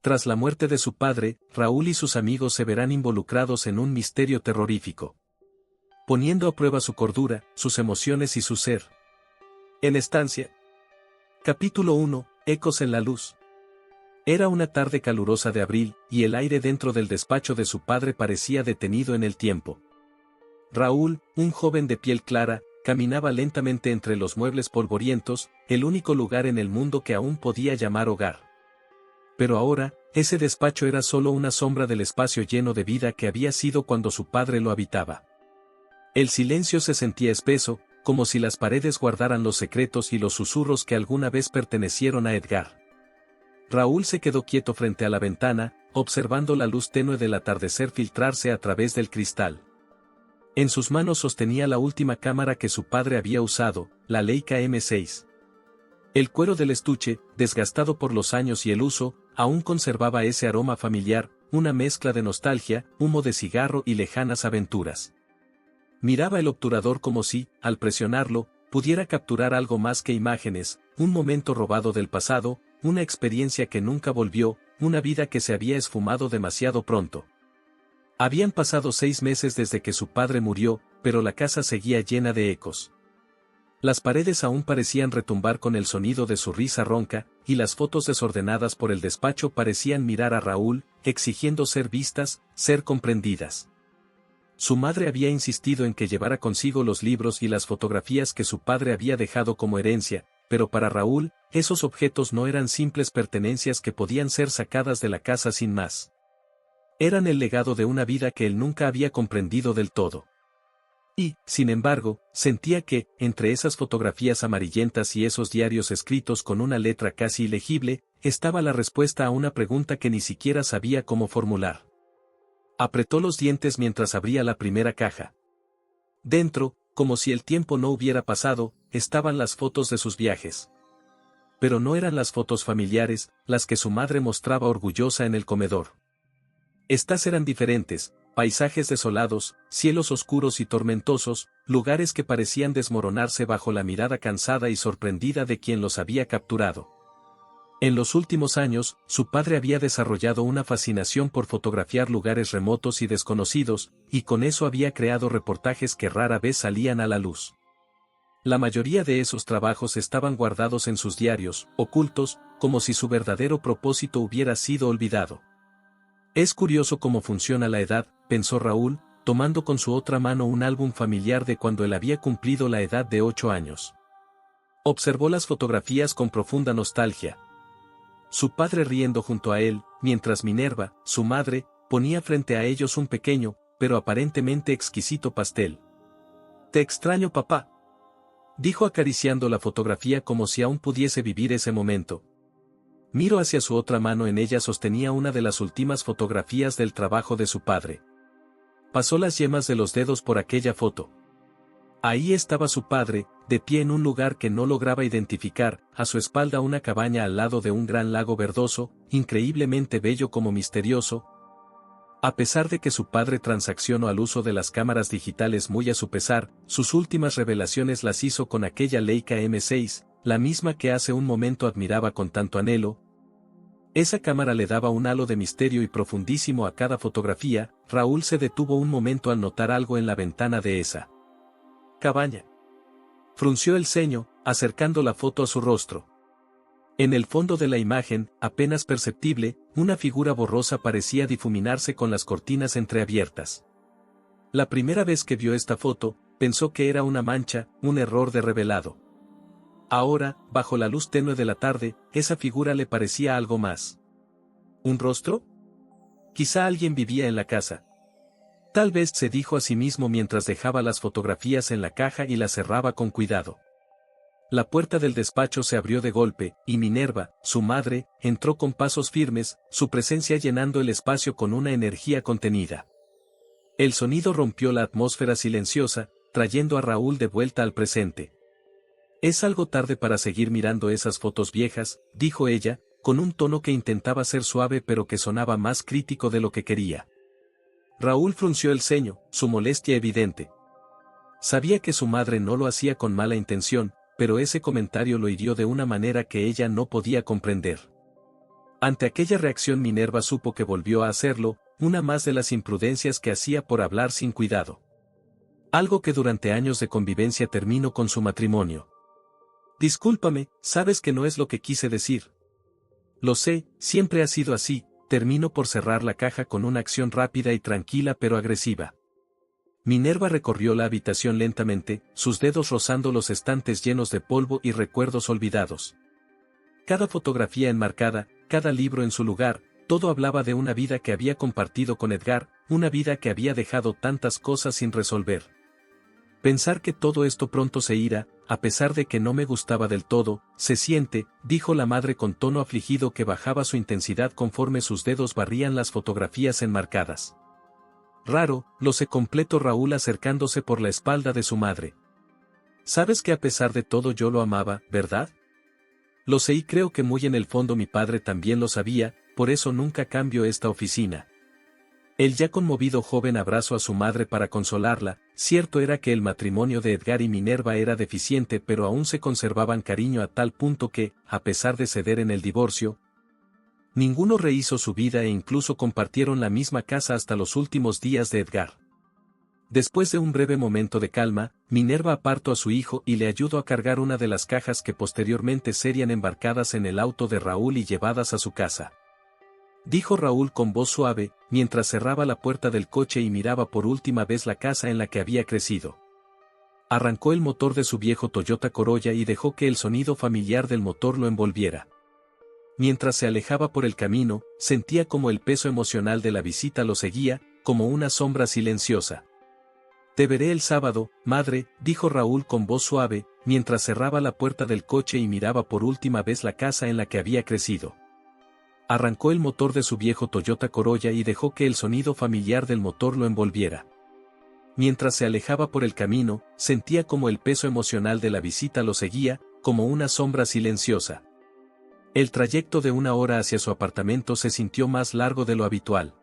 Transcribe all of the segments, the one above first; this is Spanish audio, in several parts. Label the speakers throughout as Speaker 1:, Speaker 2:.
Speaker 1: Tras la muerte de su padre, Raúl y sus amigos se verán involucrados en un misterio terrorífico, poniendo a prueba su cordura, sus emociones y su ser. En estancia. Capítulo 1. Ecos en la luz. Era una tarde calurosa de abril, y el aire dentro del despacho de su padre parecía detenido en el tiempo. Raúl, un joven de piel clara, caminaba lentamente entre los muebles polvorientos, el único lugar en el mundo que aún podía llamar hogar. Pero ahora, ese despacho era solo una sombra del espacio lleno de vida que había sido cuando su padre lo habitaba. El silencio se sentía espeso, como si las paredes guardaran los secretos y los susurros que alguna vez pertenecieron a Edgar. Raúl se quedó quieto frente a la ventana, observando la luz tenue del atardecer filtrarse a través del cristal. En sus manos sostenía la última cámara que su padre había usado, la Leica M6. El cuero del estuche, desgastado por los años y el uso, aún conservaba ese aroma familiar, una mezcla de nostalgia, humo de cigarro y lejanas aventuras. Miraba el obturador como si, al presionarlo, pudiera capturar algo más que imágenes, un momento robado del pasado, una experiencia que nunca volvió, una vida que se había esfumado demasiado pronto. Habían pasado 6 meses desde que su padre murió, pero la casa seguía llena de ecos. Las paredes aún parecían retumbar con el sonido de su risa ronca, y las fotos desordenadas por el despacho parecían mirar a Raúl, exigiendo ser vistas, ser comprendidas. Su madre había insistido en que llevara consigo los libros y las fotografías que su padre había dejado como herencia, pero para Raúl, esos objetos no eran simples pertenencias que podían ser sacadas de la casa sin más. Eran el legado de una vida que él nunca había comprendido del todo. Y, sin embargo, sentía que, entre esas fotografías amarillentas y esos diarios escritos con una letra casi ilegible, estaba la respuesta a una pregunta que ni siquiera sabía cómo formular. Apretó los dientes mientras abría la primera caja. Dentro, como si el tiempo no hubiera pasado, estaban las fotos de sus viajes. Pero no eran las fotos familiares, las que su madre mostraba orgullosa en el comedor. Estas eran diferentes, paisajes desolados, cielos oscuros y tormentosos, lugares que parecían desmoronarse bajo la mirada cansada y sorprendida de quien los había capturado. En los últimos años, su padre había desarrollado una fascinación por fotografiar lugares remotos y desconocidos, y con eso había creado reportajes que rara vez salían a la luz. La mayoría de esos trabajos estaban guardados en sus diarios, ocultos, como si su verdadero propósito hubiera sido olvidado. Es curioso cómo funciona la edad, pensó Raúl, tomando con su otra mano un álbum familiar de cuando él había cumplido la edad de 8 años. Observó las fotografías con profunda nostalgia. Su padre riendo junto a él, mientras Minerva, su madre, ponía frente a ellos un pequeño, pero aparentemente exquisito pastel. «Te extraño, papá», dijo acariciando la fotografía como si aún pudiese vivir ese momento. Miró hacia su otra mano, en ella sostenía una de las últimas fotografías del trabajo de su padre. Pasó las yemas de los dedos por aquella foto. Ahí estaba su padre, de pie en un lugar que no lograba identificar, a su espalda una cabaña al lado de un gran lago verdoso, increíblemente bello como misterioso. A pesar de que su padre transaccionó al uso de las cámaras digitales muy a su pesar, sus últimas revelaciones las hizo con aquella Leica M6, la misma que hace un momento admiraba con tanto anhelo. Esa cámara le daba un halo de misterio y profundísimo a cada fotografía. Raúl se detuvo un momento al notar algo en la ventana de esa cabaña. Frunció el ceño, acercando la foto a su rostro. En el fondo de la imagen, apenas perceptible, una figura borrosa parecía difuminarse con las cortinas entreabiertas. La primera vez que vio esta foto, pensó que era una mancha, un error de revelado. Ahora, bajo la luz tenue de la tarde, esa figura le parecía algo más. ¿Un rostro? Quizá alguien vivía en la casa. Tal vez, se dijo a sí mismo mientras dejaba las fotografías en la caja y las cerraba con cuidado. La puerta del despacho se abrió de golpe, y Minerva, su madre, entró con pasos firmes, su presencia llenando el espacio con una energía contenida. El sonido rompió la atmósfera silenciosa, trayendo a Raúl de vuelta al presente. «Es algo tarde para seguir mirando esas fotos viejas», dijo ella, con un tono que intentaba ser suave pero que sonaba más crítico de lo que quería. Raúl frunció el ceño, su molestia evidente. Sabía que su madre no lo hacía con mala intención, pero ese comentario lo hirió de una manera que ella no podía comprender. Ante aquella reacción Minerva supo que volvió a hacerlo, una más de las imprudencias que hacía por hablar sin cuidado. Algo que durante años de convivencia terminó con su matrimonio. Discúlpame, sabes que no es lo que quise decir. Lo sé, siempre ha sido así, terminó por cerrar la caja con una acción rápida y tranquila pero agresiva. Minerva recorrió la habitación lentamente, sus dedos rozando los estantes llenos de polvo y recuerdos olvidados. Cada fotografía enmarcada, cada libro en su lugar, todo hablaba de una vida que había compartido con Edgar, una vida que había dejado tantas cosas sin resolver. Pensar que todo esto pronto se irá, a pesar de que no me gustaba del todo, se siente, dijo la madre con tono afligido que bajaba su intensidad conforme sus dedos barrían las fotografías enmarcadas. Raro, lo sé, completó Raúl acercándose por la espalda de su madre. Sabes que a pesar de todo yo lo amaba, ¿verdad? Lo sé y creo que muy en el fondo mi padre también lo sabía, por eso nunca cambio esta oficina. El ya conmovido joven abrazó a su madre para consolarla. Cierto era que el matrimonio de Edgar y Minerva era deficiente, pero aún se conservaban cariño a tal punto que, a pesar de ceder en el divorcio, ninguno rehizo su vida e incluso compartieron la misma casa hasta los últimos días de Edgar. Después de un breve momento de calma, Minerva apartó a su hijo y le ayudó a cargar una de las cajas que posteriormente serían embarcadas en el auto de Raúl y llevadas a su casa. Dijo Raúl con voz suave, mientras cerraba la puerta del coche y miraba por última vez la casa en la que había crecido. Arrancó el motor de su viejo Toyota Corolla y dejó que el sonido familiar del motor lo envolviera. Mientras se alejaba por el camino, sentía como el peso emocional de la visita lo seguía, como una sombra silenciosa. Te veré el sábado, madre, dijo Raúl con voz suave, mientras cerraba la puerta del coche y miraba por última vez la casa en la que había crecido. Arrancó el motor de su viejo Toyota Corolla y dejó que el sonido familiar del motor lo envolviera. Mientras se alejaba por el camino, sentía como el peso emocional de la visita lo seguía, como una sombra silenciosa. El trayecto de 1 hora hacia su apartamento se sintió más largo de lo habitual.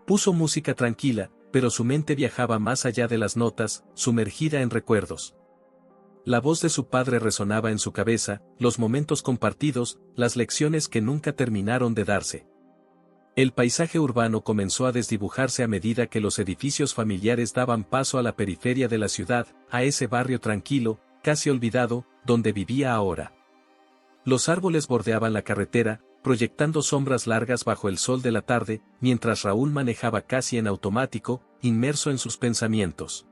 Speaker 1: Puso música tranquila, pero su mente viajaba más allá de las notas, sumergida en recuerdos. La voz de su padre resonaba en su cabeza, los momentos compartidos, las lecciones que nunca terminaron de darse. El paisaje urbano comenzó a desdibujarse a medida que los edificios familiares daban paso a la periferia de la ciudad, a ese barrio tranquilo, casi olvidado, donde vivía ahora. Los árboles bordeaban la carretera, proyectando sombras largas bajo el sol de la tarde, mientras Raúl manejaba casi en automático, inmerso en sus pensamientos.